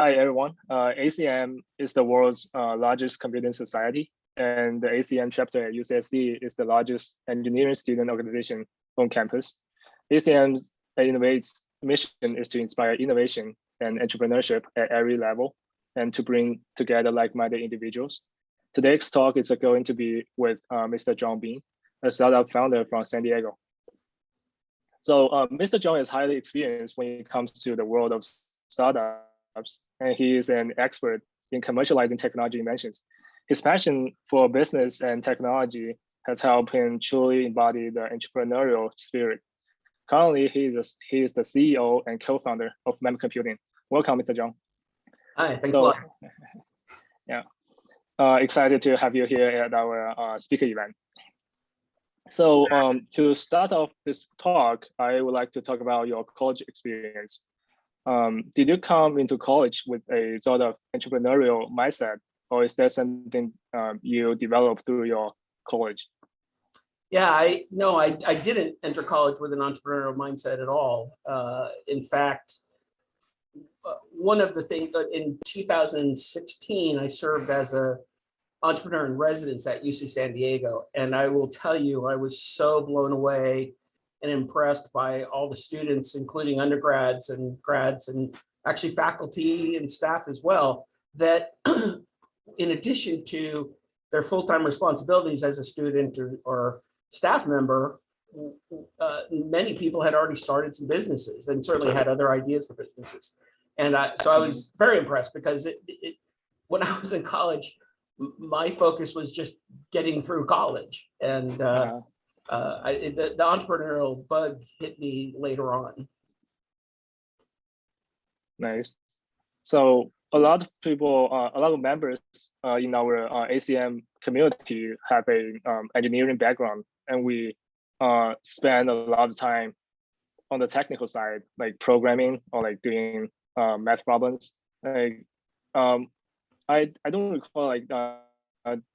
Hi, everyone. ACM is the world's largest computing society, and the ACM chapter at UCSD is the largest engineering student organization on campus. ACM's Innovate's mission is to inspire innovation and entrepreneurship at every level and to bring together like-minded individuals. Today's talk is going to be with Mr. John Beane, a startup founder from San Diego. So Mr. John is highly experienced when it comes to the world of startups, and he is an expert in commercializing technology inventions. His passion for business and technology has helped him truly embody the entrepreneurial spirit. Currently, he is the CEO and co-founder of MemComputing. Welcome, Mr. John. Hi, thanks a lot. Yeah, excited to have you here at our speaker event. So to start off this talk, I would like to talk about your college experience. Did you come into college with a sort of entrepreneurial mindset, or is that something you developed through your college? Yeah, I didn't enter college with an entrepreneurial mindset at all. In fact, one of the things that in 2016, I served as a entrepreneur in residence at UC San Diego. And I will tell you, I was so blown away and impressed by all the students, including undergrads and grads and actually faculty and staff as well, that in addition to their full-time responsibilities as a student or staff member, many people had already started some businesses and certainly had other ideas for businesses. And so I was very impressed because when I was in college, my focus was just getting through college, and the entrepreneurial bug hit me later on. Nice. So a lot of people, a lot of members in our ACM community have a engineering background, and we spend a lot of time on the technical side, like programming or like doing math problems. Like, I don't recall, like,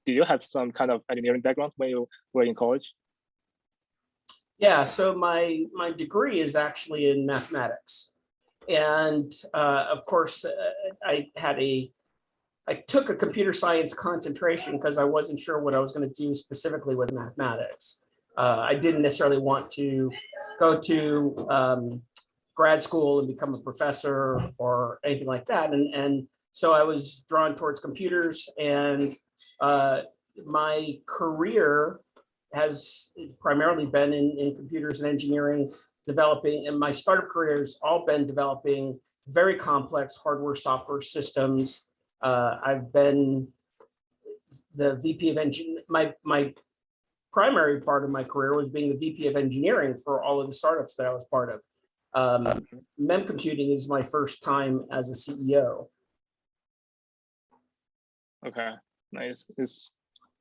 do you have some kind of engineering background when you were in college? Yeah, so my degree is actually in mathematics. And of course, I took a computer science concentration because I wasn't sure what I was going to do specifically with mathematics. I didn't necessarily want to go to grad school and become a professor or anything like that. And so I was drawn towards computers, and my career has primarily been in computers and engineering, developing, and my startup career has all been developing very complex hardware, software systems. I've been the VP of engineering. My primary part of my career was being the VP of engineering for all of the startups that I was part of. MemComputing is my first time as a CEO. Okay, nice. It's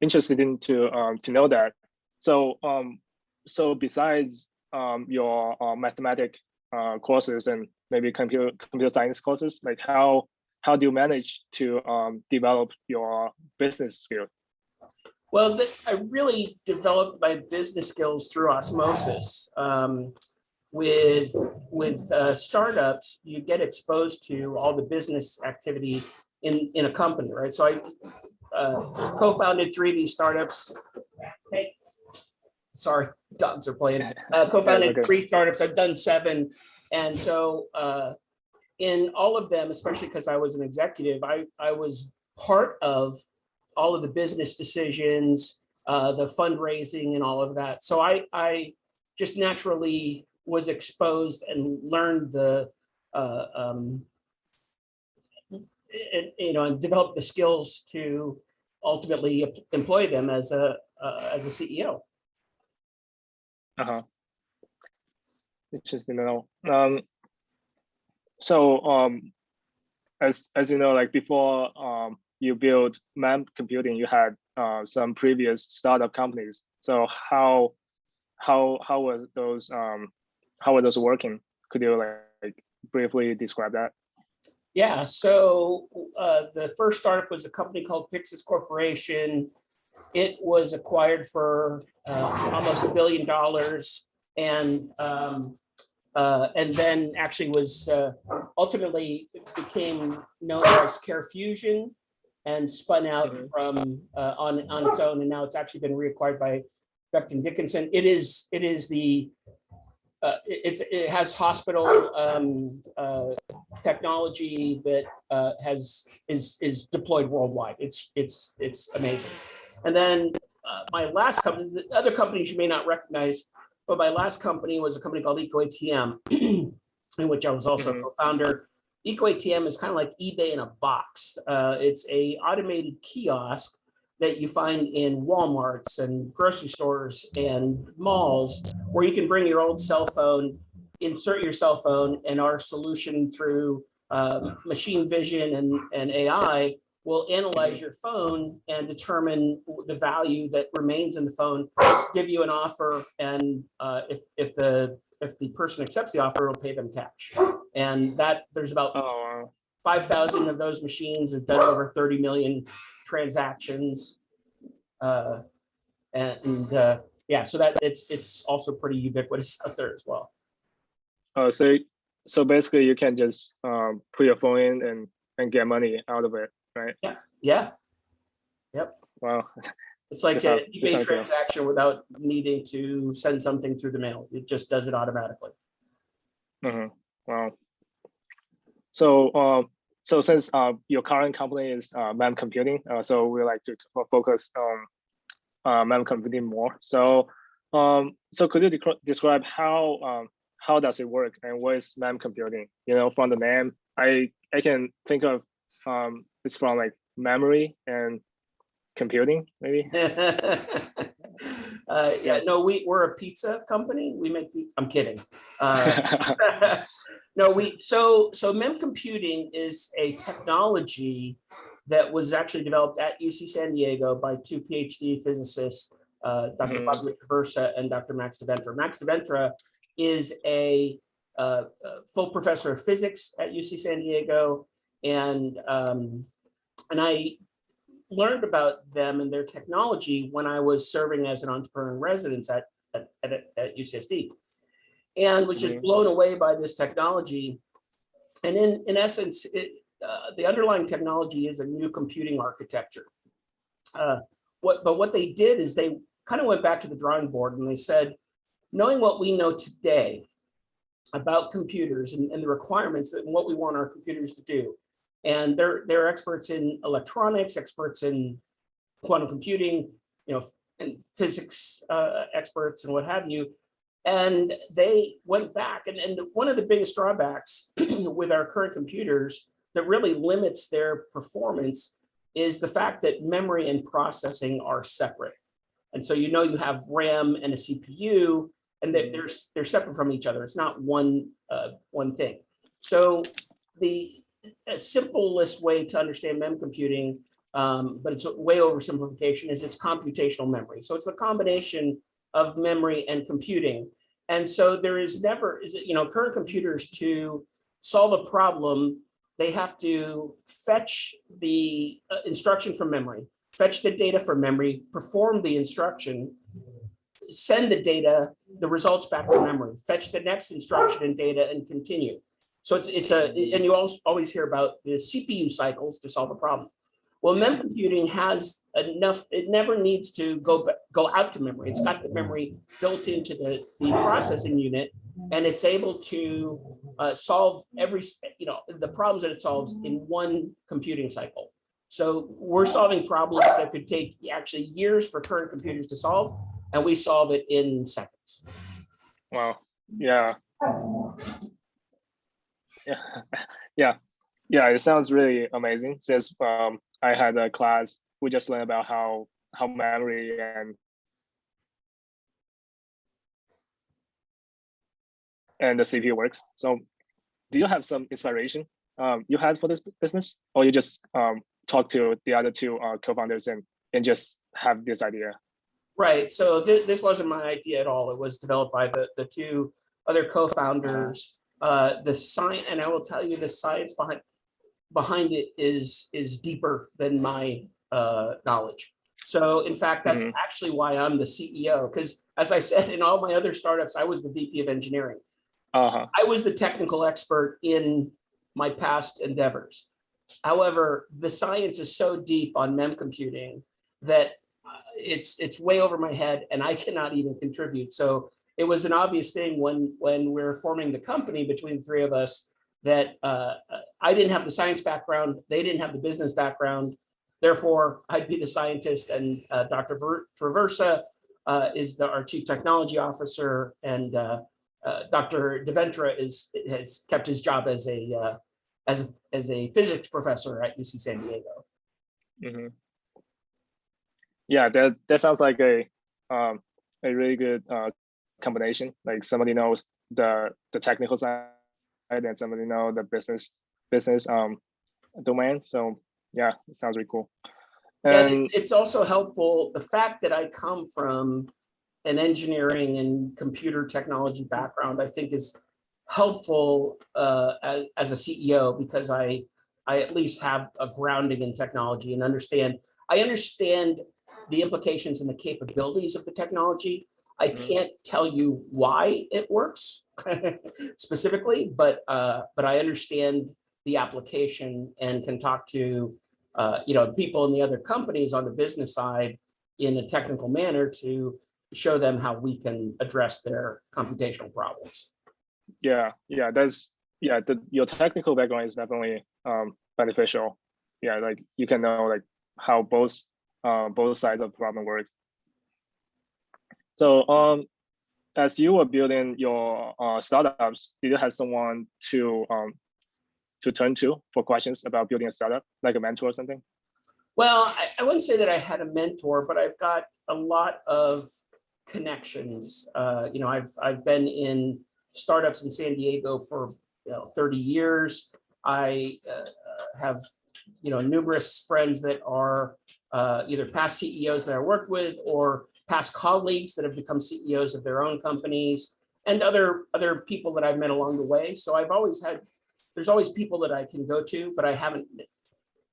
interesting to know that. So so besides your mathematics courses and maybe computer science courses, like how do you manage to develop your business skill? Well, I really developed my business skills through osmosis. With startups, you get exposed to all the business activity in a company, right? So I co-founded 3 of these startups. Hey, sorry, dogs are playing. Co-founded 3 startups. I've done 7, and so in all of them, especially because I was an executive, I was part of all of the business decisions, the fundraising, and all of that. So I just naturally was exposed and learned the and developed the skills to ultimately employ them as a CEO. Interesting to know. So as you know, like before you built MemComputing, you had some previous startup companies. So how were those working? Could you like briefly describe that? Yeah, so the first startup was a company called Pixis Corporation. It was acquired for almost $1 billion, and and then actually was ultimately became known as CareFusion and spun out from on its own, and now it's actually been reacquired by Becton Dickinson. It is the it has hospital technology that is deployed worldwide. It's amazing. And then my last company, the other companies you may not recognize, but my last company was a company called EcoATM, in which I was also a co-founder. EcoATM is kind of like eBay in a box. It's a automated kiosk that you find in Walmarts and grocery stores and malls, where you can bring your old cell phone, insert your cell phone, and our solution through machine vision and AI will analyze your phone and determine the value that remains in the phone, give you an offer, and if the person accepts the offer, it'll pay them cash. And that there's about 5,000 of those machines have done over 30 million transactions. Yeah, so that it's also pretty ubiquitous out there as well. So basically you can just put your phone in and get money out of it, right? Yeah. Yep. Wow. It's like an eBay transaction without needing to send something through the mail. It just does it automatically. Wow. So so since your current company is MemComputing, so we like to focus on MemComputing more. So so could you describe how does it work and what is MemComputing? You know, from the name, I can think of it's from like memory and computing, maybe. Yeah, no, we're a pizza company. We make. I'm kidding. No, so MemComputing is a technology that was actually developed at UC San Diego by two PhD physicists, Dr. Fabio Traversa and Dr. Max DeVentra. Max DeVentra is a full professor of physics at UC San Diego, and I learned about them and their technology when I was serving as an entrepreneur in residence at UCSD, and was just blown away by this technology. And in essence, the underlying technology is a new computing architecture. What they did is they kind of went back to the drawing board and they said, knowing what we know today about computers and the requirements and what we want our computers to do, and they're experts in electronics, experts in quantum computing, you know, and physics experts and what have you. And they went back, and one of the biggest drawbacks with our current computers that really limits their performance is the fact that memory and processing are separate. And so you have RAM and a CPU, and they're separate from each other. It's not one thing. So the simplest way to understand MemComputing, but it's a way oversimplification, is it's computational memory. So it's the combination of memory and computing. And so there is never, current computers, to solve a problem, they have to fetch the instruction from memory, fetch the data from memory, perform the instruction, send the data, the results back to memory, fetch the next instruction and data, and continue. So and you always hear about the CPU cycles to solve a problem. Well, MemComputing has enough, it never needs to go out to memory. It's got the memory built into the processing unit, and it's able to solve the problems that it solves in one computing cycle. So we're solving problems that could take actually years for current computers to solve, and we solve it in seconds. Wow. Yeah. Yeah. It sounds really amazing. Since I had a class, we just learned about how memory and the CPU works. So do you have some inspiration you had for this business, or you just talk to the other two co-founders and just have this idea? Right. So this wasn't my idea at all. It was developed by the two other co-founders. The science, and I will tell you, the science behind it is deeper than my knowledge. So in fact, that's actually why I'm the CEO, because as I said, in all my other startups, I was the VP of engineering. I was the technical expert in my past endeavors. However, the science is so deep on MemComputing that it's way over my head and I cannot even contribute. So it was an obvious thing when we're forming the company between the three of us that I didn't have the science background, they didn't have the business background. Therefore, I'd be the scientist, and Dr. Traversa is our chief technology officer, and Dr. Deventra has kept his job as a physics professor at UC San Diego. Mm-hmm. Yeah, that sounds like a really good combination. Like somebody knows the technical side and somebody know the business domain. So yeah, it sounds really cool. And it's also helpful, the fact that I come from an engineering and computer technology background, I think is helpful as a CEO, because I at least have a grounding in technology and I understand the implications and the capabilities of the technology. I can't tell you why it works specifically, but I understand the application and can talk to people in the other companies on the business side in a technical manner to show them how we can address their computational problems. Yeah, your technical background is definitely beneficial. Yeah, like you can know like how both sides of the problem work. So as you were building your startups, did you have someone to turn to for questions about building a startup, like a mentor or something? Well, I wouldn't say that I had a mentor, but I've got a lot of connections. I've been in startups in San Diego for 30 years. I have numerous friends that are either past CEOs that I worked with or past colleagues that have become CEOs of their own companies, and other people that I've met along the way. So there's always people that I can go to, but I haven't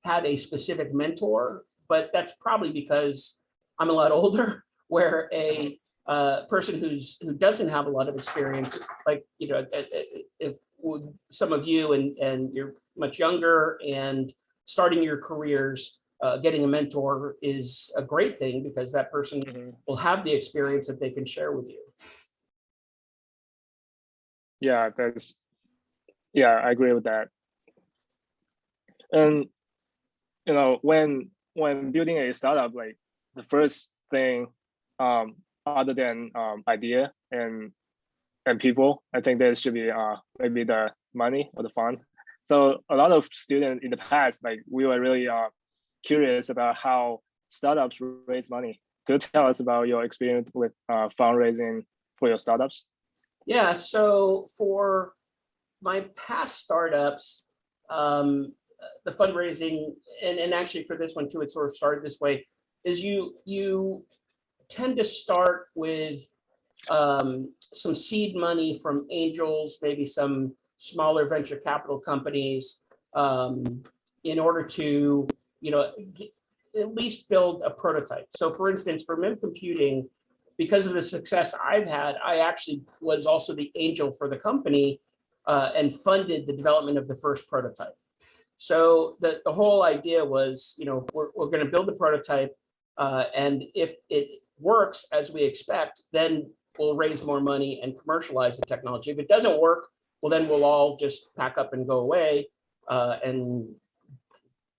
had a specific mentor. But that's probably because I'm a lot older, where a person who doesn't have a lot of experience, like if some of you and you're much younger and starting your careers, getting a mentor is a great thing, because that person will have the experience that they can share with you. Yeah, I agree with that. And when building a startup, like the first thing, other than idea and people, I think there should be maybe the money or the fund. So a lot of students in the past, like we were really curious about how startups raise money. Could you tell us about your experience with fundraising for your startups? Yeah, so for my past startups, the fundraising, and actually for this one too, it sort of started this way, is you tend to start with some seed money from angels, maybe some smaller venture capital companies, in order to at least build a prototype. So for instance, for MemComputing, because of the success I've had, I actually was also the angel for the company and funded the development of the first prototype. So the whole idea was, we're going to build the prototype, and if it works as we expect, then we'll raise more money and commercialize the technology. If it doesn't work, well, then we'll all just pack up and go away and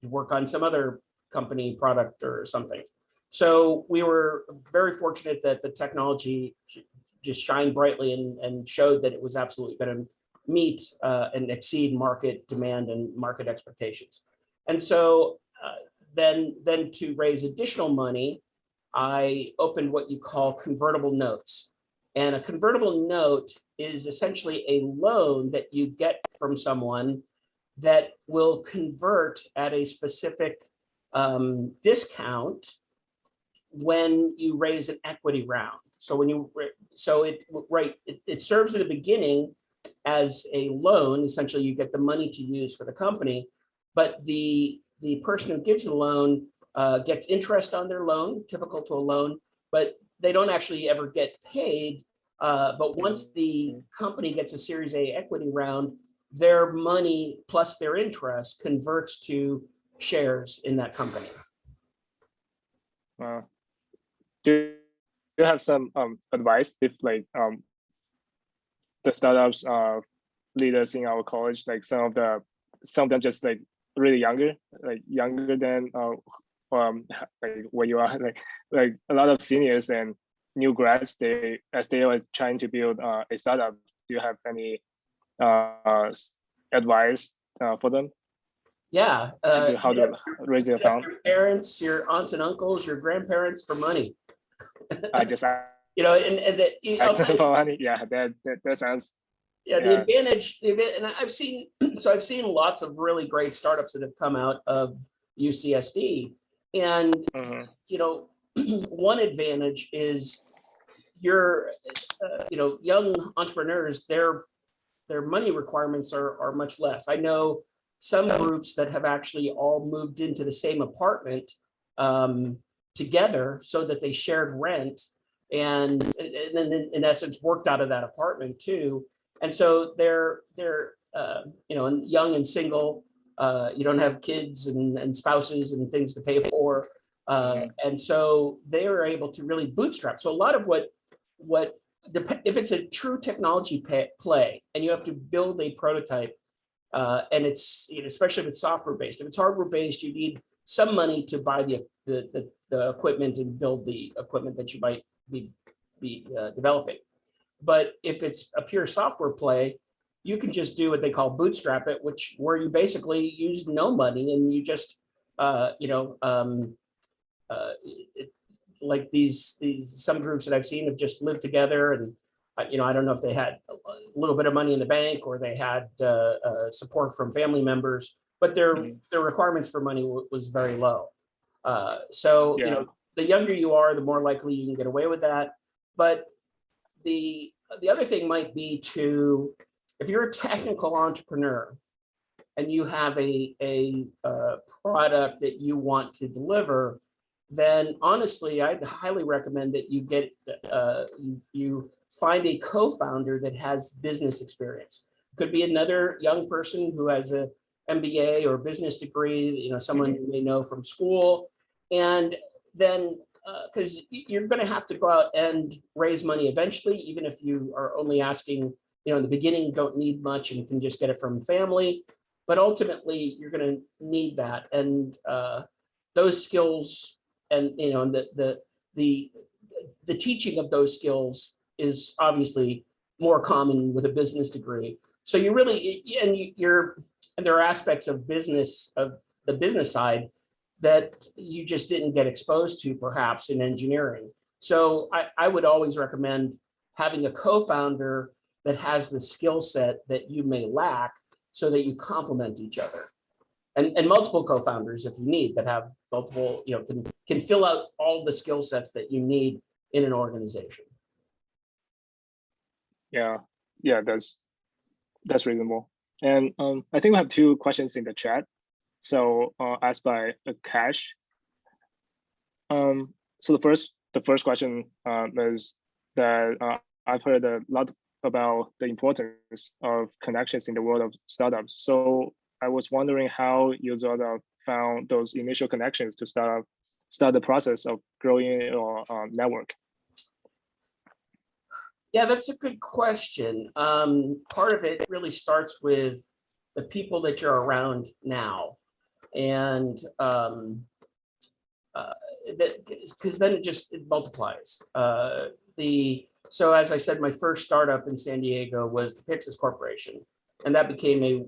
work on some other company product or something. So we were very fortunate that the technology just shined brightly and showed that it was absolutely going to meet and exceed market demand and market expectations. And so then to raise additional money, I opened what you call convertible notes. And a convertible note is essentially a loan that you get from someone that will convert at a specific discount when you raise an equity round. So it serves at the beginning as a loan. Essentially, you get the money to use for the company, but the person who gives the loan gets interest on their loan, typical to a loan, but they don't actually ever get paid But once the company gets a Series A equity round, their money plus their interest converts to shares in that company. Do you have some advice if like the startups leaders in our college, like some of them just like really younger than like where you are, like a lot of seniors and new grads, as they are trying to build a startup. Do you have any advice for them? Yeah. How to raise their fund? Your parents, your aunts and uncles, your grandparents for money. I just you know, and the, for money. Yeah, that sounds. Yeah, the advantage, and I've seen lots of really great startups that have come out of UCSD, and you know, one advantage is your young entrepreneurs, their money requirements are much less. I know some groups that have actually all moved into the same apartment together so that they shared rent, and then in essence worked out of that apartment too. And so they're young and single. You don't have kids and spouses and things to pay for, and so they are able to really bootstrap. So a lot of what if it's a true technology play and you have to build a prototype, and it's especially if it's software based. If it's hardware based, you need some money to buy the equipment and build the equipment that you might be developing. But if it's a pure software play, you can just do what they call bootstrap it, where you basically use no money and you just, like these some groups that I've seen have just lived together, and I don't know if they had a little bit of money in the bank or they had support from family members, but their requirements for money was very low. So the younger you are, the more likely you can get away with that. But the other thing might be if you're a technical entrepreneur and you have a product that you want to deliver, then honestly, I'd highly recommend that you find a co-founder that has business experience. Could be another young person who has a MBA or business degree, someone you may know from school, and then because you're going to have to go out and raise money eventually, even if you are only asking, in the beginning, don't need much and can just get it from family. But ultimately, you're going to need that, and those skills, and the teaching of those skills is obviously more common with a business degree. So you really, and there are aspects of the business side that you just didn't get exposed to perhaps in engineering. So I would always recommend having a co-founder that has the skill set that you may lack so that you complement each other. And multiple co-founders if you need, that have multiple, can fill out all the skill sets that you need in an organization. Yeah, that's reasonable. And I think we have two questions in the chat. So asked by Cash. So the first question is that I've heard a lot about the importance of connections in the world of startups. So I was wondering how you sort of found those initial connections to start the process of growing your network. Yeah, that's a good question. Part of it really starts with the people that you're around now. And because then it multiplies. So as I said, my first startup in San Diego was the Pixis Corporation, and that became a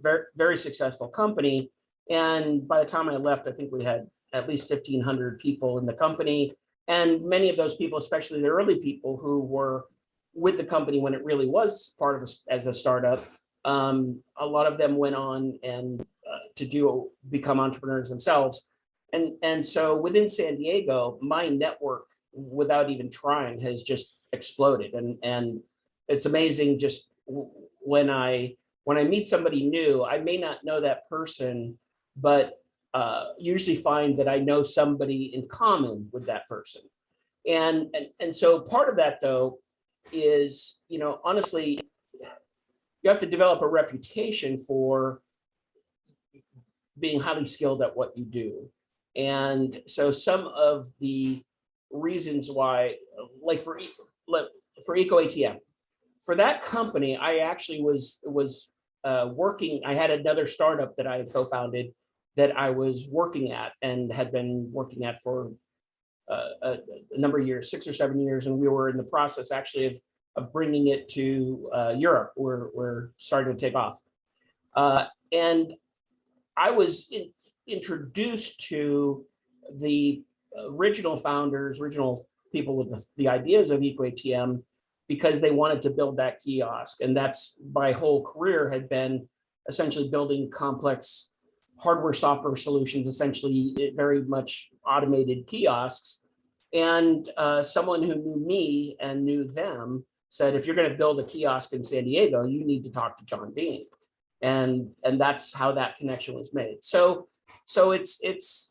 very, very successful company. And by the time I left, I think we had at least 1,500 people in the company, and many of those people, especially the early people who were with the company when it really was part of as a startup, a lot of them went on and to become entrepreneurs themselves. And so within San Diego, my network, without even trying, has just exploded. And it's amazing just when I meet somebody new, I may not know that person, but usually find that I know somebody in common with that person. And so part of that, though, is, honestly, you have to develop a reputation for being highly skilled at what you do. And so some of the reasons why, like for EcoATM, for that company, I actually was working. I had another startup that I co-founded that I was working at and had been working at for a number of years, 6 or 7 years, and we were in the process actually of bringing it to Europe. We're starting to take off, and I was introduced to the original founders, original people with the ideas of EcoATM, because they wanted to build that kiosk. And that's my whole career had been essentially building complex hardware, software solutions, essentially very much automated kiosks. And someone who knew me and knew them said, if you're going to build a kiosk in San Diego, you need to talk to John Beane. And that's how that connection was made. So it's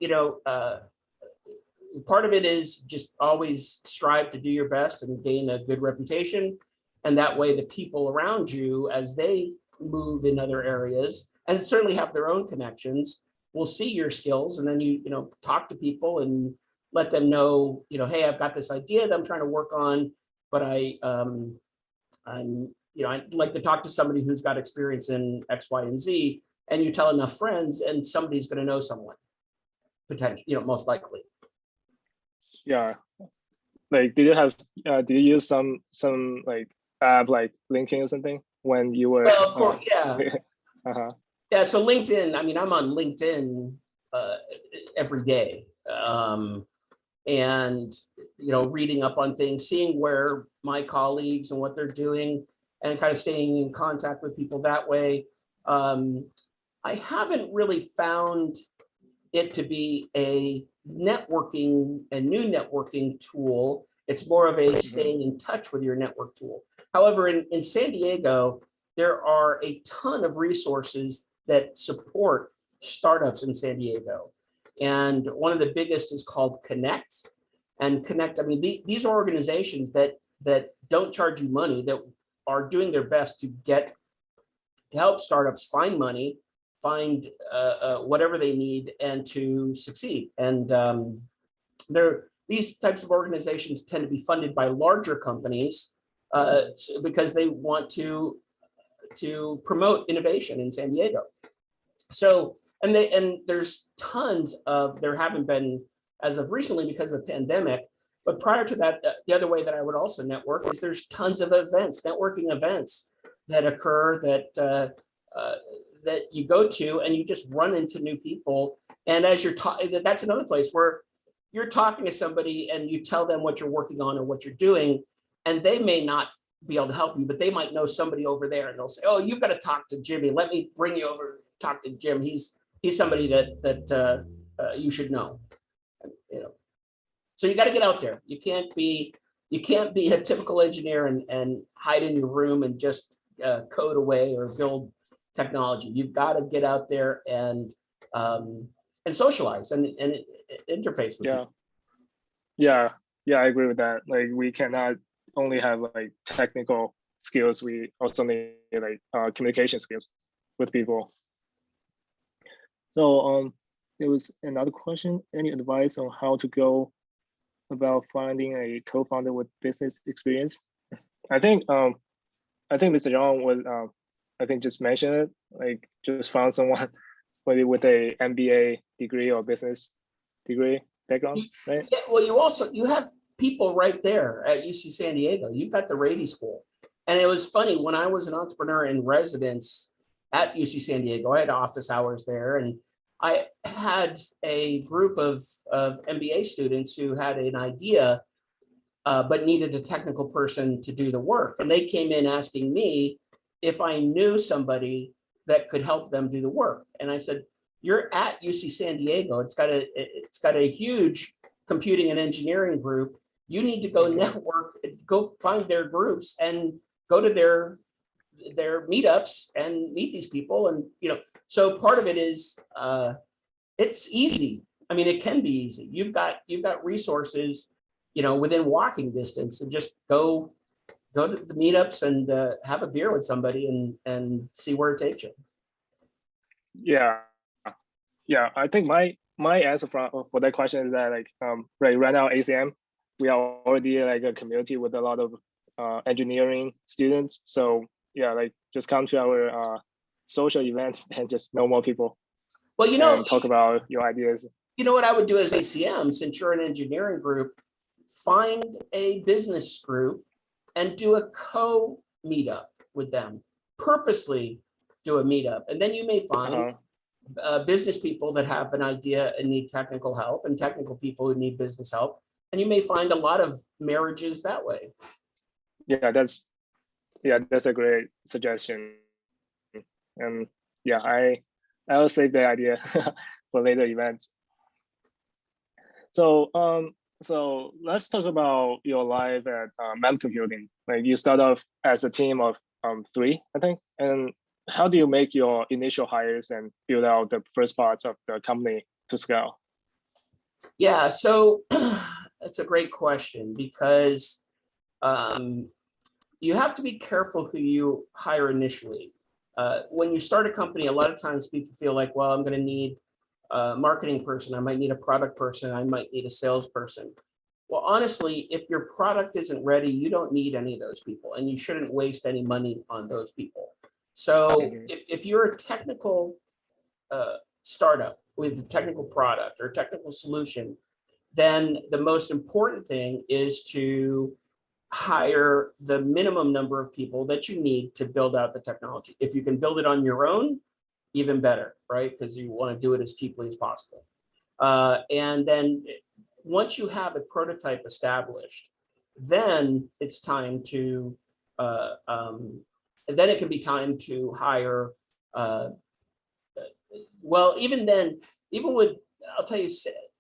part of it is just always strive to do your best and gain a good reputation. And that way the people around you, as they move in other areas and certainly have their own connections, will see your skills. And then you talk to people and let them know, hey, I've got this idea that I'm trying to work on, but I'd like to talk to somebody who's got experience in X, Y, and Z. And you tell enough friends and somebody's going to know someone, potentially, most likely. Yeah, like did you use some like app like LinkedIn or something when you were? Well, of course, yeah. Uh-huh. Yeah, so LinkedIn, I'm on LinkedIn every day, and reading up on things, seeing where my colleagues and what they're doing, and kind of staying in contact with people that way. I haven't really found it to be a new networking tool. It's more of a staying in touch with your network tool. However, in San Diego, there are a ton of resources that support startups in San Diego. And one of the biggest is called Connect. And Connect, these are organizations that don't charge you money, that are doing their best to help startups find money, find whatever they need, and to succeed. And these types of organizations tend to be funded by larger companies because they want to promote innovation in San Diego. So, and there's tons of, there haven't been as of recently because of the pandemic, but prior to that, the other way that I would also network is there's tons of events, networking events that occur that you go to, and you just run into new people. And as you're talking, that's another place where you're talking to somebody and you tell them what you're working on or what you're doing, and they may not be able to help you, but they might know somebody over there, and they'll say, "Oh, you've got to talk to Jimmy. Let me bring you over, talk to Jim. He's somebody that you should know." So you got to get out there. You can't be a typical engineer and hide in your room and just code away or build technology. You've got to get out there and socialize and interface with people. Yeah, I agree with that. Like, we cannot only have like technical skills, we also need like communication skills with people. So there was another question. Any advice on how to go about finding a co-founder with business experience? I think Mr. John was I think just mentioned it, like just found someone maybe with a MBA degree or business degree background, right? Yeah, well, you have people right there at UC San Diego. You've got the Rady School. And it was funny, when I was an entrepreneur in residence at UC San Diego, I had office hours there, and I had a group of MBA students who had an idea, but needed a technical person to do the work. And they came in asking me if I knew somebody that could help them do the work. And I said, "You're at UC San Diego. It's got a huge computing and engineering group. You need to go network, go find their groups, and go to their meetups and meet these people." And so part of it is it's easy. It can be easy. You've got resources, within walking distance, and just go go to the meetups and have a beer with somebody and see where it takes you. Yeah, yeah. I think my answer for that question is that like right now ACM, we are already like a community with a lot of engineering students. So yeah, like just come to our social events and just know more people. Well, and talk about your ideas. You know what I would do as ACM, since you're an engineering group, find a business group and do a co-meetup with them. Purposely do a meetup. And then you may find business people that have an idea and need technical help, and technical people who need business help. And you may find a lot of marriages that way. Yeah, that's a great suggestion. And yeah, I'll save the idea for later events. So so let's talk about your life at MemComputing. Like you start off as a team of 3, I think. And how do you make your initial hires and build out the first parts of the company to scale? Yeah, so that's a great question, because you have to be careful who you hire initially. When you start a company, a lot of times people feel like, well, I'm going to need a marketing person, I might need a product person, I might need a salesperson. Well, honestly, if your product isn't ready, you don't need any of those people, and you shouldn't waste any money on those people. So if you're a technical startup with a technical product or technical solution, then the most important thing is to hire the minimum number of people that you need to build out the technology. If you can build it on your own, even better, right? Because you want to do it as cheaply as possible. And then once you have a prototype established, then it's time to, then it can be time to hire, well, even then, even with, I'll tell you,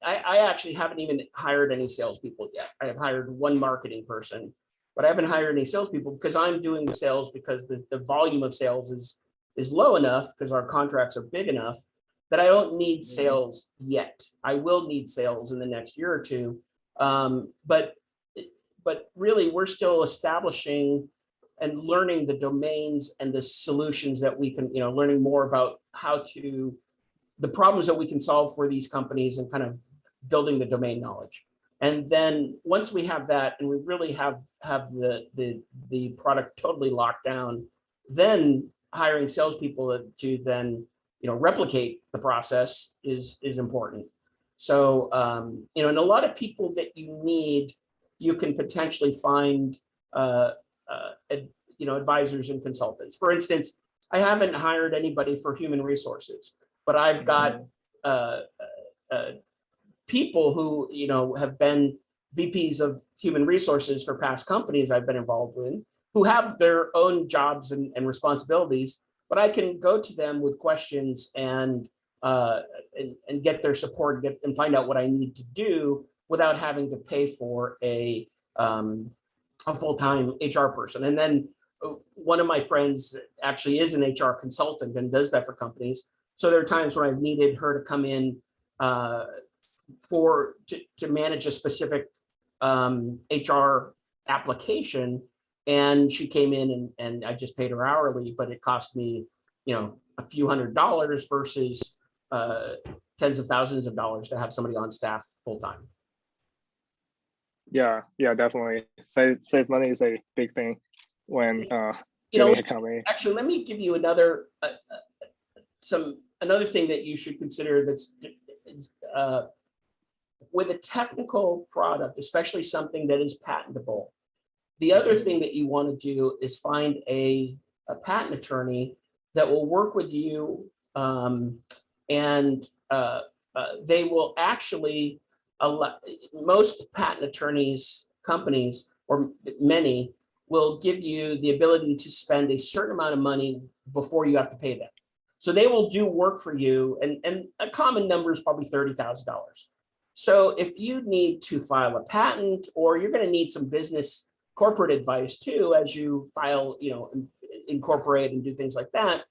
I actually haven't even hired any salespeople yet. I have hired one marketing person, but I haven't hired any salespeople because I'm doing the sales, because the volume of sales is low enough, because our contracts are big enough, that I don't need sales yet. I will need sales in the next year or two. But really, we're still establishing and learning the domains and the solutions that we can, learning more about the problems that we can solve for these companies, and kind of building the domain knowledge. And then once we have that, and we really have the product totally locked down, then hiring salespeople to then replicate the process is important. So and a lot of people that you need, you can potentially find advisors and consultants. For instance, I haven't hired anybody for human resources, but I've got people who have been VPs of human resources for past companies I've been involved with, who have their own jobs and responsibilities, but I can go to them with questions and get their support, and find out what I need to do without having to pay for a full-time HR person. And then one of my friends actually is an HR consultant and does that for companies. So there are times when I've needed her to come in to manage a specific HR application, and she came in and I just paid her hourly, but it cost me a few $100s versus tens of thousands of dollars to have somebody on staff full time. Yeah, definitely. Save money is a big thing when getting a company. Actually, let me give you another thing that you should consider. That's with a technical product, especially something that is patentable. The other thing that you want to do is find a patent attorney that will work with you, and they will actually allow, most patent attorneys companies, or many, will give you the ability to spend a certain amount of money before you have to pay them. So they will do work for you, and a common number is probably $30,000. So if you need to file a patent, or you're going to need some business corporate advice too, as you file, incorporate and do things like that,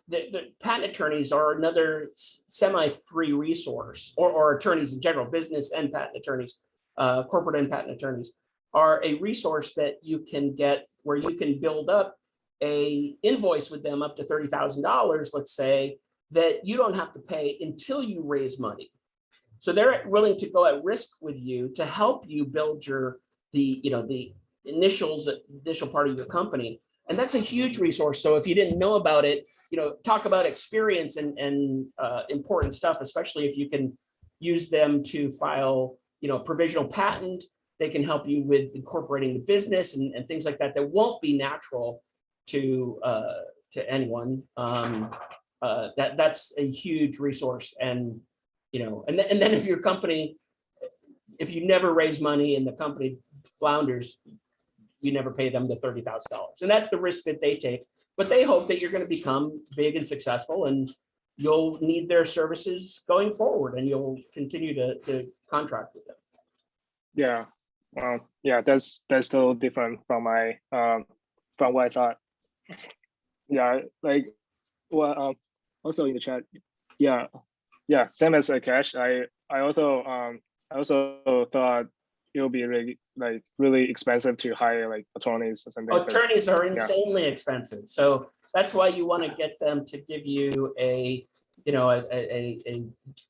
the patent attorneys are another semi-free resource, or attorneys in general, business and patent attorneys, corporate and patent attorneys. are a resource that you can get where you can build up a invoice with them up to $30,000, let's say, that you don't have to pay until you raise money. So they're willing to go at risk with you to help you build the initial part of your company. And that's a huge resource. So if you didn't know about it, talk about experience and important stuff, especially if you can use them to file, provisional patent. They can help you with incorporating the business and things like that won't be natural to anyone. That's a huge resource. And and then if your company, if you never raise money and the company flounders, you never pay them the $30,000. And that's the risk that they take. But they hope that you're going to become big and successful, and you'll need their services going forward, and you'll continue to contract with them. Yeah. Yeah, that's still different from my from what I thought. Yeah, like also in the chat. Yeah, same as Cash. I also thought it would be really expensive to hire like attorneys or something. Attorneys are insanely expensive, so that's why you want to get them to give you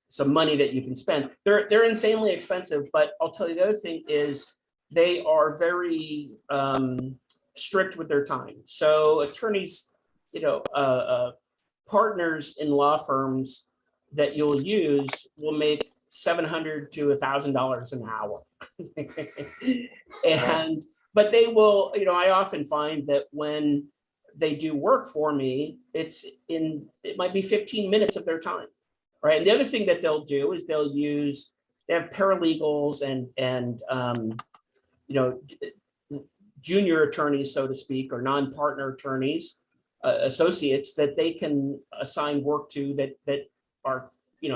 some money that you can spend. They're insanely expensive, but I'll tell you the other thing is they are very strict with their time. So attorneys, partners in law firms that you'll use will make $700 to $1,000 an hour. But they will, I often find that when they do work for me, it might be 15 minutes of their time, right? And the other thing that they'll do is they have paralegals and junior attorneys, so to speak, or non-partner attorneys, associates that they can assign work to that are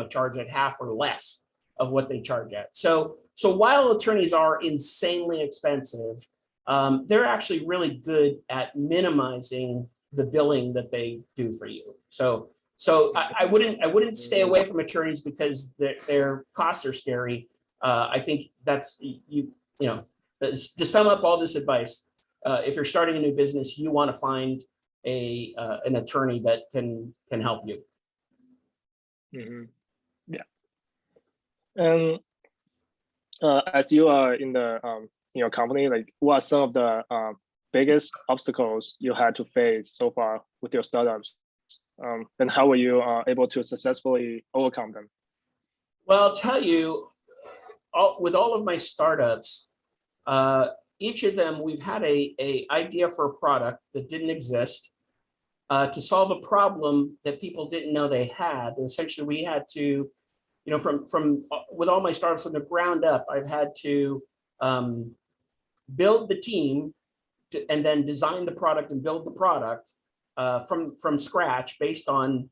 charged at half or less of what they charge at. So while attorneys are insanely expensive, they're actually really good at minimizing the billing that they do for you. So I wouldn't stay away from attorneys because their costs are scary. I think that's to sum up all this advice. If you're starting a new business, you want to find an attorney that can help you. Mm-hmm. Yeah. As you are in the your company, like what are some of the biggest obstacles you had to face so far with your startups? And how were you able to successfully overcome them? Well, I'll tell you, with all of my startups, each of them, we've had a idea for a product that didn't exist to solve a problem that people didn't know they had. And essentially, we had to, with all my startups from the ground up, I've had to build the team and then design the product and build the product from scratch based on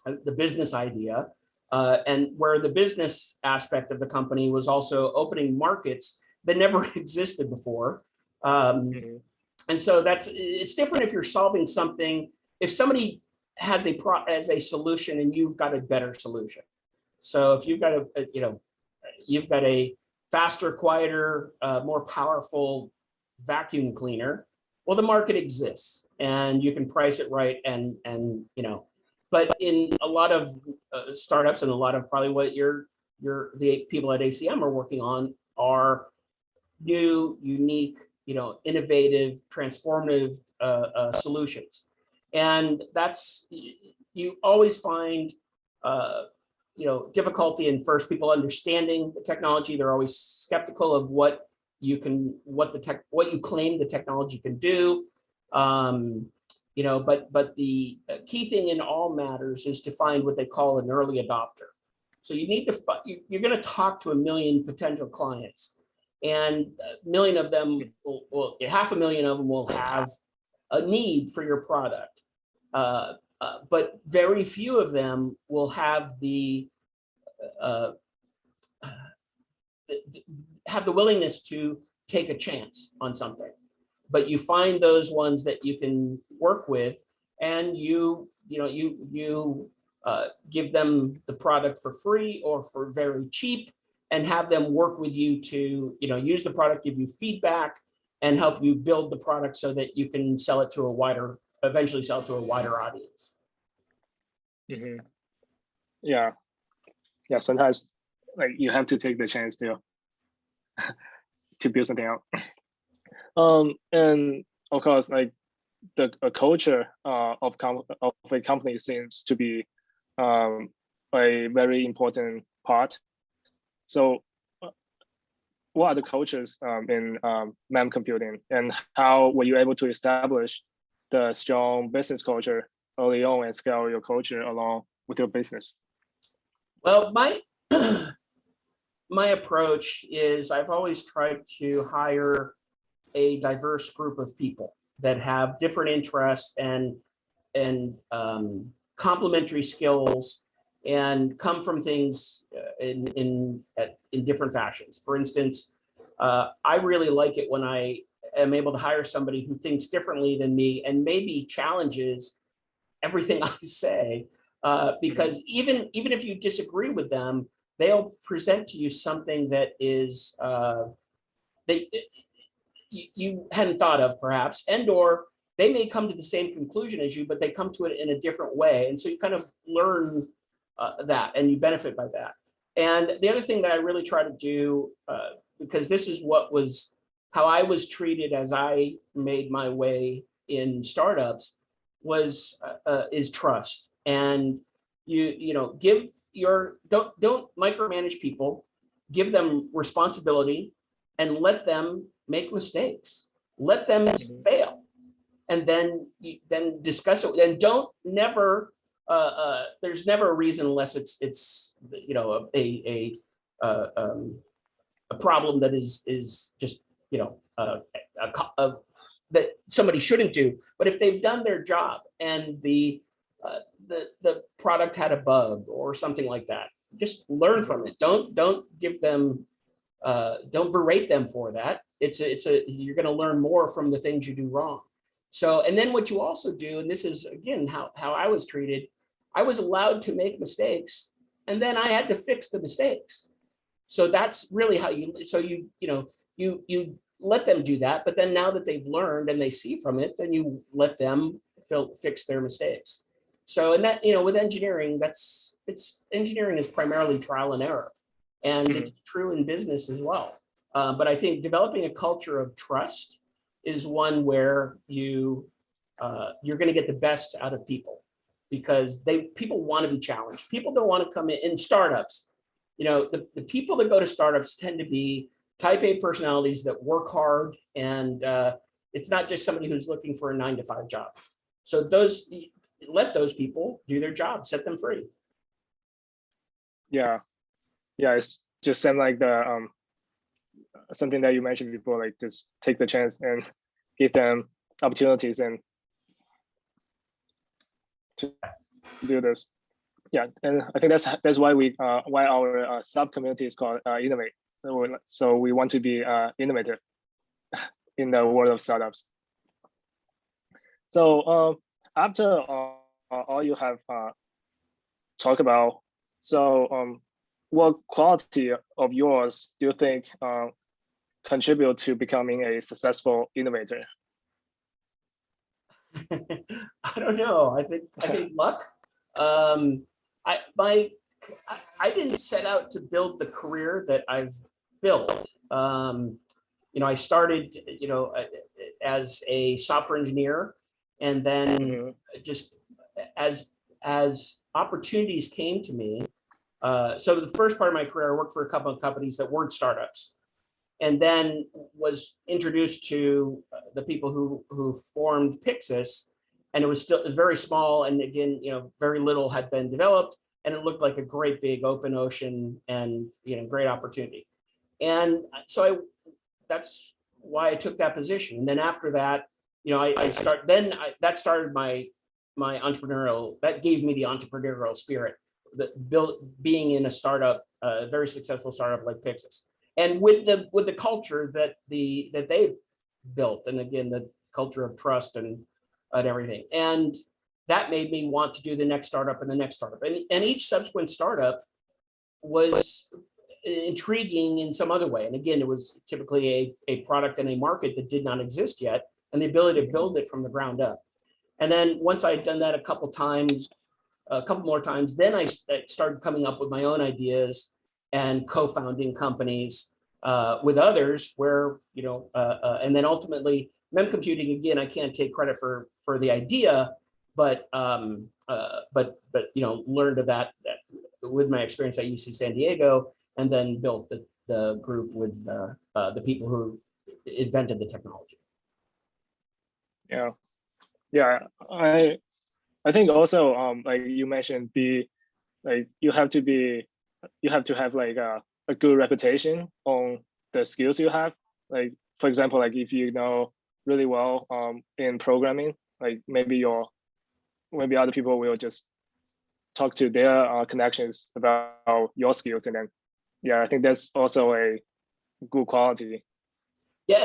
the business idea. And where the business aspect of the company was also opening markets that never existed before. And so it's different if you're solving something, if somebody has a solution and you've got a better solution. So if you've got a faster, quieter, more powerful vacuum cleaner, well, the market exists and you can price it right. But in a lot of startups and a lot of probably what the people at ACM are working on are new, unique, innovative, transformative solutions. And you always find, difficulty in first people understanding the technology. They're always skeptical of what you claim the technology can do. But the key thing in all matters is to find what they call an early adopter. So you're going to talk to 1 million potential clients, and 1 million of them will 500,000 of them will have a need for your product. But very few of them will have the willingness to take a chance on something. But you find those ones that you can work with, and you give them the product for free or for very cheap, and have them work with you to, use the product, give you feedback, and help you build the product so that you can eventually sell it to a wider audience. Mm-hmm. Yeah. Sometimes like you have to take the chance to build something out. And of course, like the culture of a company seems to be a very important part. So what are the cultures in MemComputing, and how were you able to establish the strong business culture early on and scale your culture along with your business? Well, my approach is I've always tried to hire a diverse group of people that have different interests and complementary skills and come from things in different fashions. For instance, I really like it when I am able to hire somebody who thinks differently than me and maybe challenges everything I say, because even if you disagree with them, they'll present to you something that is that you hadn't thought of, perhaps, or they may come to the same conclusion as you, but they come to it in a different way. And so you kind of learn that, and you benefit by that. And the other thing that I really try to do, because this is how I was treated as I made my way in startups, is trust. And don't micromanage people, give them responsibility, and let them make mistakes, let them fail, and then discuss it. And there's never a reason unless it's a problem that is just that somebody shouldn't do. But if they've done their job and the product had a bug or something like that, just learn from it. Don't give them don't berate them for that. You're going to learn more from the things you do wrong. So, and then what you also do, and this is again how I was treated, I was allowed to make mistakes, and then I had to fix the mistakes. So that's really how you let them do that. But then now that they've learned and they see from it, then you let them fix their mistakes. So, and that, with engineering, engineering is primarily trial and error, and it's true in business as well. But I think developing a culture of trust is one where you're going to get the best out of people, because people want to be challenged. People don't want to come in startups. The people that go to startups tend to be type A personalities that work hard, and it's not just somebody who's looking for a 9-to-5 job. So let those people do their job, set them free. Yeah, it's just same like the something that you mentioned before, like just take the chance and give them opportunities and to do this. Yeah, and I think that's why why our sub community is called Innovate. So we want to be innovative in the world of startups. So after all you have talked about, so what quality of yours do you think contribute to becoming a successful innovator? I don't know. I think luck. I didn't set out to build the career that I've built. I started, as a software engineer, and then just as opportunities came to me. So the first part of my career, I worked for a couple of companies that weren't startups, and then was introduced to the people who formed Pixis, and it was still very small, and again, very little had been developed, and it looked like a great big open ocean, and great opportunity. And so that's why I took that position. And then after that, that started my entrepreneurial, that gave me the entrepreneurial spirit, being in a startup, a very successful startup like Pixis. And with the culture that they built, and again, the culture of trust and everything, and that made me want to do the next startup and the next startup, and each subsequent startup was intriguing in some other way. And again, it was typically a product and a market that did not exist yet, and the ability to build it from the ground up. And then once I had done that a couple more times, then I started coming up with my own ideas and co-founding companies with others where, and then ultimately MemComputing, again, I can't take credit for the idea, but learned of that with my experience at UC San Diego, and then built the group with the people who invented the technology. Yeah, I think also like you mentioned, you have to have like a good reputation on the skills you have. Like for example, like if you know really well in programming, like maybe other people will just talk to their connections about your skills, and then I think that's also a good quality. Yeah,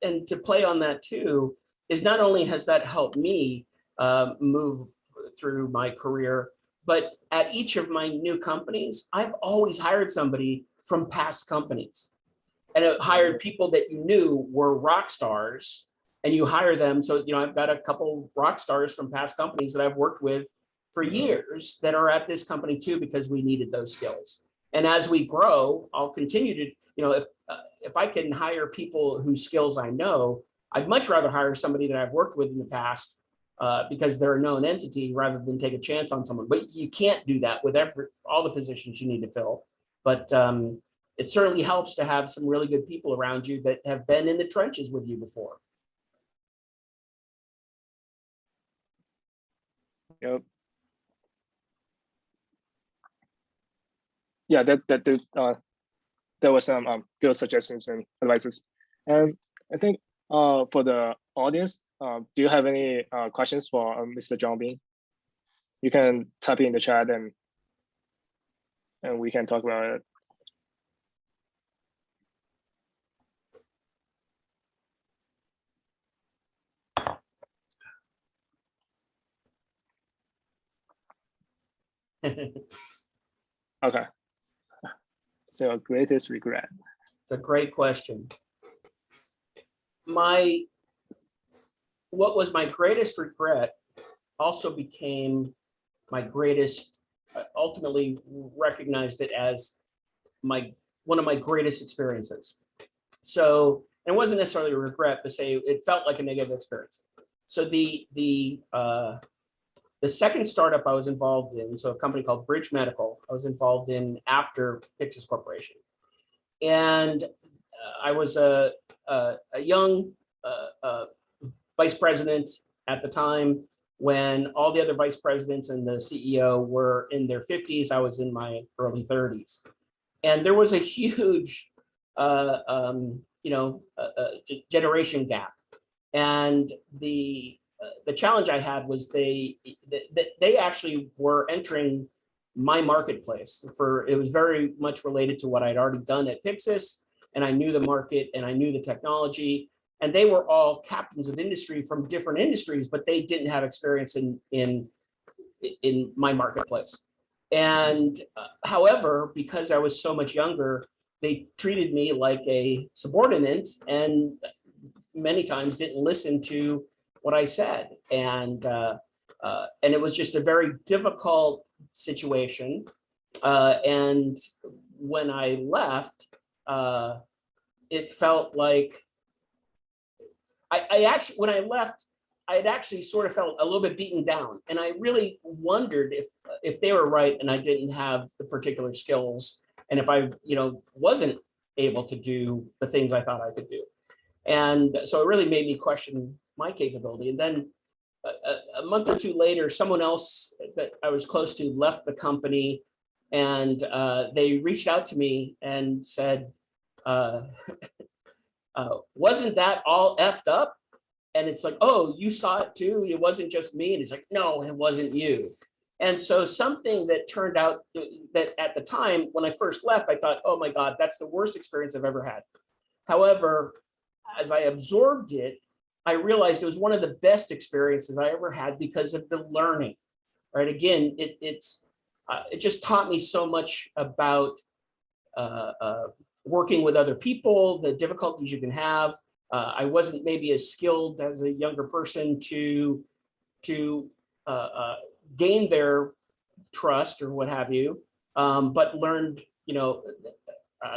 and to play on that too is not only has that helped me move through my career, but at each of my new companies, I've always hired somebody from past companies, and it hired people that you knew were rock stars, and you hire them. So I've got a couple rock stars from past companies that I've worked with for years that are at this company too, because we needed those skills. And as we grow, I'll continue to, if I can hire people whose skills I know, I'd much rather hire somebody that I've worked with in the past because they're a known entity rather than take a chance on someone. But you can't do that with all the positions you need to fill. But it certainly helps to have some really good people around you that have been in the trenches with you before. Yep. Yeah, there was some good suggestions and advices. And I think for the audience, do you have any questions for Mr. John Beane? You can type in the chat and we can talk about it. Okay. So greatest regret. It's a great question. What was my greatest regret also became my greatest, ultimately recognized it as one of my greatest experiences. So it wasn't necessarily a regret, but say it felt like a negative experience. So the second startup I was involved in, so a company called Bridge Medical, I was involved in after Pyxis Corporation. And I was a young vice president at the time when all the other vice presidents and the CEO were in their 50s. I was in my early 30s. And there was a huge, generation gap. And the challenge I had was they actually were entering my marketplace. It was very much related to what I'd already done at Pyxis, and I knew the market and I knew the technology. And they were all captains of industry from different industries, but they didn't have experience in my marketplace. And however, because I was so much younger, they treated me like a subordinate and many times didn't listen to what I said. And it was just a very difficult situation. And when I left, it felt like when I left, I had actually sort of felt a little bit beaten down. And I really wondered if they were right and I didn't have the particular skills, and if I, wasn't able to do the things I thought I could do. And so it really made me question my capability. And then a month or two later, someone else that I was close to left the company, and they reached out to me and said, wasn't that all effed up? And it's like, oh, you saw it too? It wasn't just me. And it's like, no, it wasn't you. And so something that turned out that at the time when I first left, I thought, oh my God, that's the worst experience I've ever had. However, as I absorbed it, I realized it was one of the best experiences I ever had because of the learning, right? Again, it just taught me so much about working with other people, the difficulties you can have. I wasn't maybe as skilled as a younger person to gain their trust or what have you, but learned,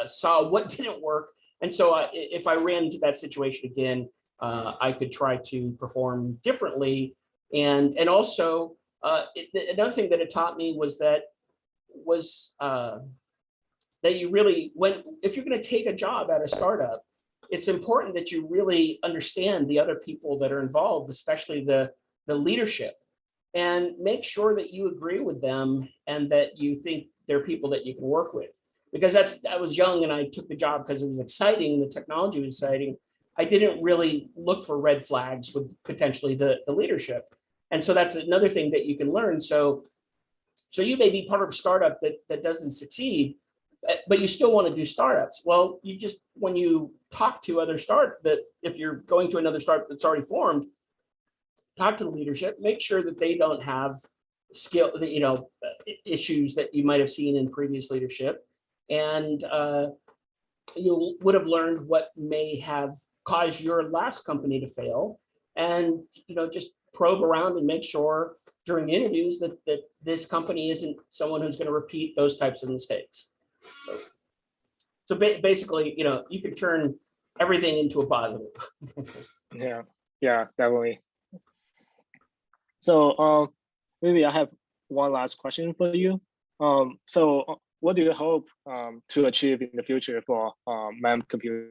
saw what didn't work. And so if I ran into that situation again, I could try to perform differently. And also, another thing that it taught me was that you really, if you're going to take a job at a startup, it's important that you really understand the other people that are involved, especially the leadership, and make sure that you agree with them and that you think they're people that you can work with. Because I was young and I took the job because it was exciting, the technology was exciting. I didn't really look for red flags with potentially the leadership. And so that's another thing that you can learn. So you may be part of a startup that doesn't succeed, but you still want to do startups. Well, when you talk to other if you're going to another startup that's already formed, talk to the leadership, make sure that they don't have issues that you might have seen in previous leadership. And you would have learned what may have caused your last company to fail, and just probe around and make sure during the interviews that this company isn't someone who's going to repeat those types of mistakes. So basically, you can turn everything into a positive. Yeah, definitely. So maybe I have one last question for you. So what do you hope to achieve in the future for MemComputing?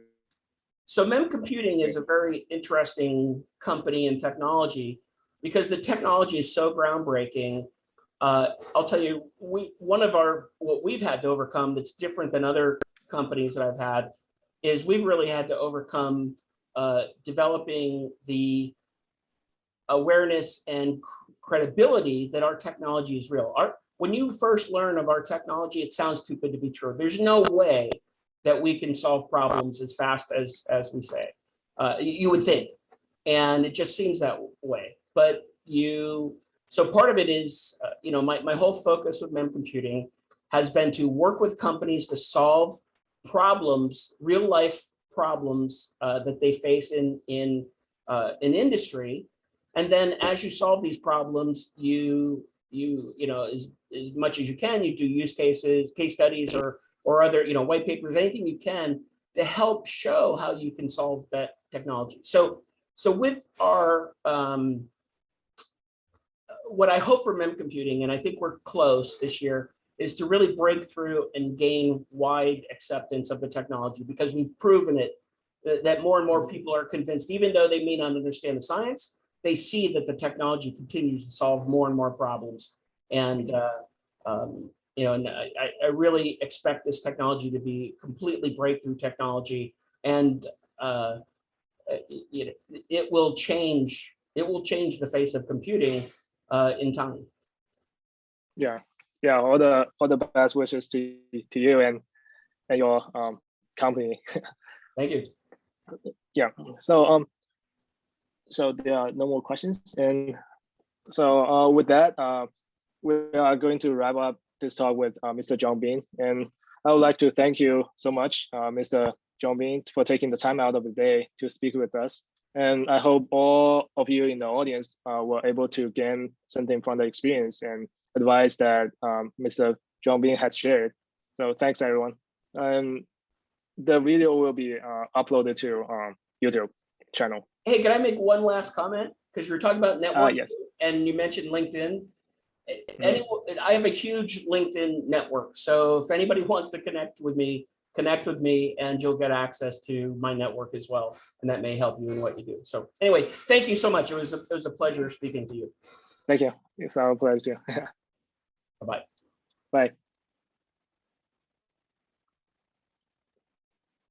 So MemComputing is a very interesting company and technology because the technology is so groundbreaking. I'll tell you, what we've had to overcome that's different than other companies that I've had is we've really had to overcome developing the awareness and credibility that our technology is real. When you first learn of our technology, it sounds too good to be true. There's no way that we can solve problems as fast as we say. You would think, and it just seems that way. But so part of it is, my whole focus with MemComputing has been to work with companies to solve problems, real life problems that they face in industry. And then as you solve these problems, as much as you can, you do use cases, case studies, or other, white papers, anything you can to help show how you can solve that technology. So with our, what I hope for MemComputing, and I think we're close this year, is to really break through and gain wide acceptance of the technology, because we've proven it, that more and more people are convinced, even though they may not understand the science, they see that the technology continues to solve more and more problems. And and I really expect this technology to be completely breakthrough technology, and it will change the face of computing in time. Yeah, all the best wishes to you and your company. Thank you. Yeah. So there are no more questions, and so with that, we are going to wrap up this talk with Mr. John Beane, and I would like to thank you so much, Mr. John Beane, for taking the time out of the day to speak with us. And I hope all of you in the audience were able to gain something from the experience and advice that Mr. John Beane has shared. So thanks, everyone. The video will be uploaded to YouTube channel. Hey, can I make one last comment? Because you were talking about networking, yes. And you mentioned LinkedIn. I have a huge LinkedIn network. So if anybody wants to connect with me, and you'll get access to my network as well. And that may help you in what you do. So anyway, thank you so much. It was a pleasure speaking to you. Thank you. It's our pleasure. Bye-bye. Bye.